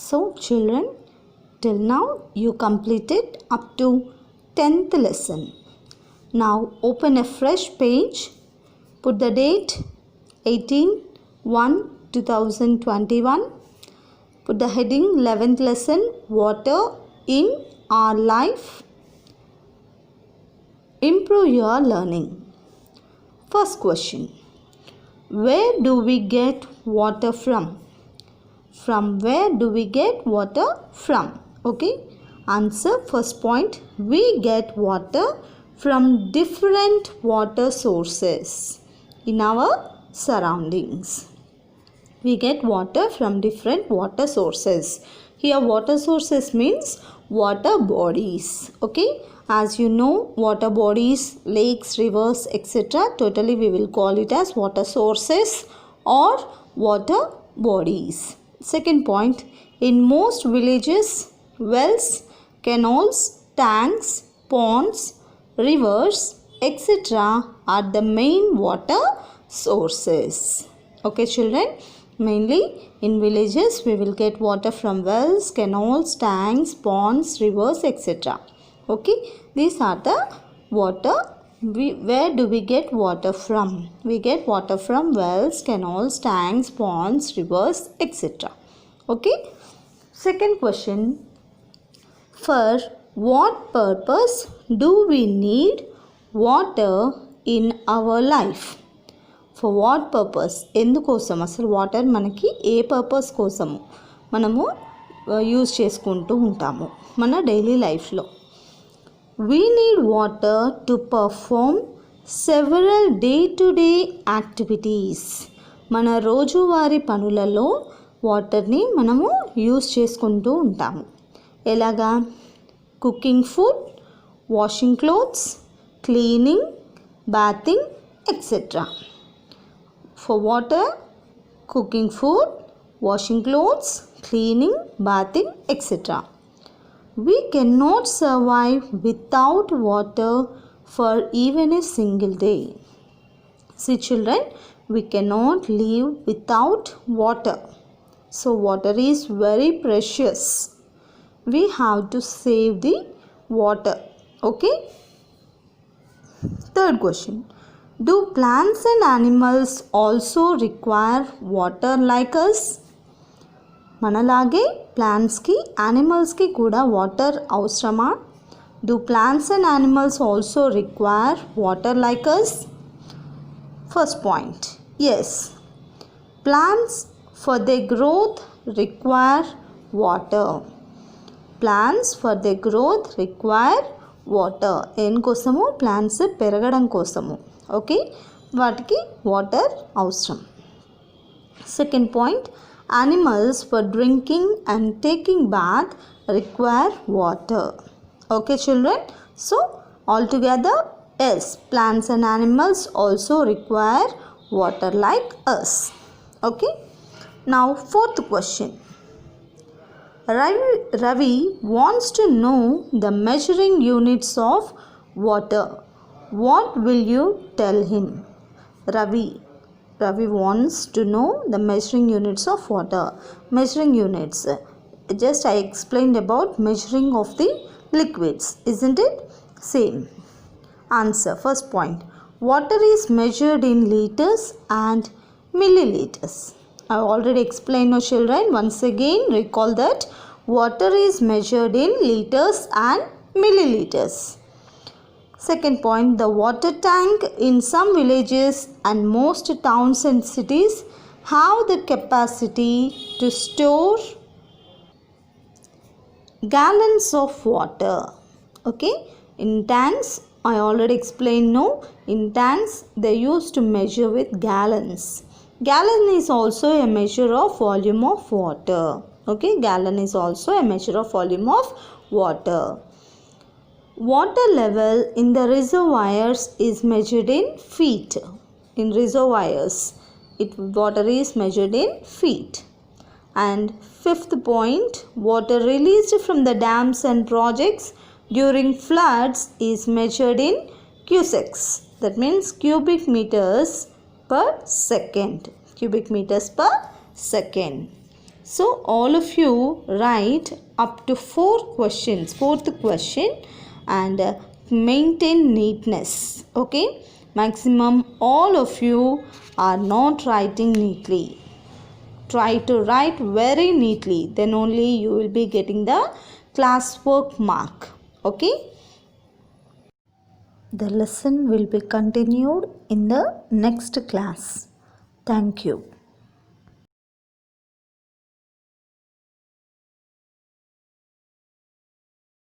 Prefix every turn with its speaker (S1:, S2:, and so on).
S1: So children, till now you completed up to 10th lesson. Now open a fresh page, put the date 18/1/2021, put the heading 11th lesson, water in our life. Improve your learning. First question, where do we get water from? From where do we get water from? Okay, answer first point, we get water from different water sources in our surroundings. We get water from different water sources. Here water sources means water bodies. Okay, as you know, water bodies, lakes, rivers, etc. totally we will call it as water sources or water bodies. Second point, in most villages, wells, canals, tanks, ponds, rivers, etc. are the main water sources. Okay children, mainly in villages we will get water from wells, canals, tanks, ponds, rivers, etc. Okay, these are the water. Where do we get water from? We get water from wells, canals, tanks, ponds, rivers, etc. Okay. Second question, for what purpose do we need water in our life? For what purpose? ఎందుకోసం అసలు water మనకి ఏ purpose కోసము మనము use చేసుకుంటూ ఉంటాము మన daily లైఫ్లో? We need water to perform several day-to-day activities. మన రోజువారీ పనులలో వాటర్ని మనము యూజ్ చేసుకుంటూ ఉంటాము. ఎలాగా? Cooking food, washing clothes, cleaning, bathing, etc. For water, cooking food, washing clothes, cleaning, bathing, etc. We cannot survive without water for even a single day. See children, we cannot live without water. So water is very precious. We have to save the water. Okay. Third question, do plants and animals also require water like us? మనలాగే ప్లాంట్స్కి, యానిమల్స్కి కూడా water అవసరమా? Do plants and animals also require water like us? First point, yes. Plants for their growth require water. Plants for their growth require water. ఎందుకోసము? Plants పెరగడం కోసము. Okay, వాటికి water అవసరం. Second point, animals for drinking and taking bath require water. Okay children, so altogether yes, plants and animals also require water like us. Okay, now fourth question, Ravi wants to know the measuring units of water. What will you tell him? Ravi wants to know the measuring units of water. Measuring units, just I explained about measuring of the liquids, isn't it? Same. Answer first point, water is measured in liters and milliliters. I already explained, no children. Once again recall that water is measured in liters and milliliters. Second point, the water tank in some villages and most towns and cities have the capacity to store gallons of water. Okay, in tanks, I already explained, no, in tanks they used to measure with gallons. Gallon is also a measure of volume of water. Okay, gallon is also a measure of volume of water. Water level in the reservoirs is measured in feet. In reservoirs, water is measured in feet. And fifth point, water released from the dams and projects during floods is measured in cusecs. That means cubic meters per second. Cubic meters per second. So all of you write up to 4 questions, fourth question, and maintain neatness. Okay, maximum all of you are not writing neatly. Try to write very neatly, then only you will be getting the classwork mark. Okay, the lesson will be continued in the next class. Thank you.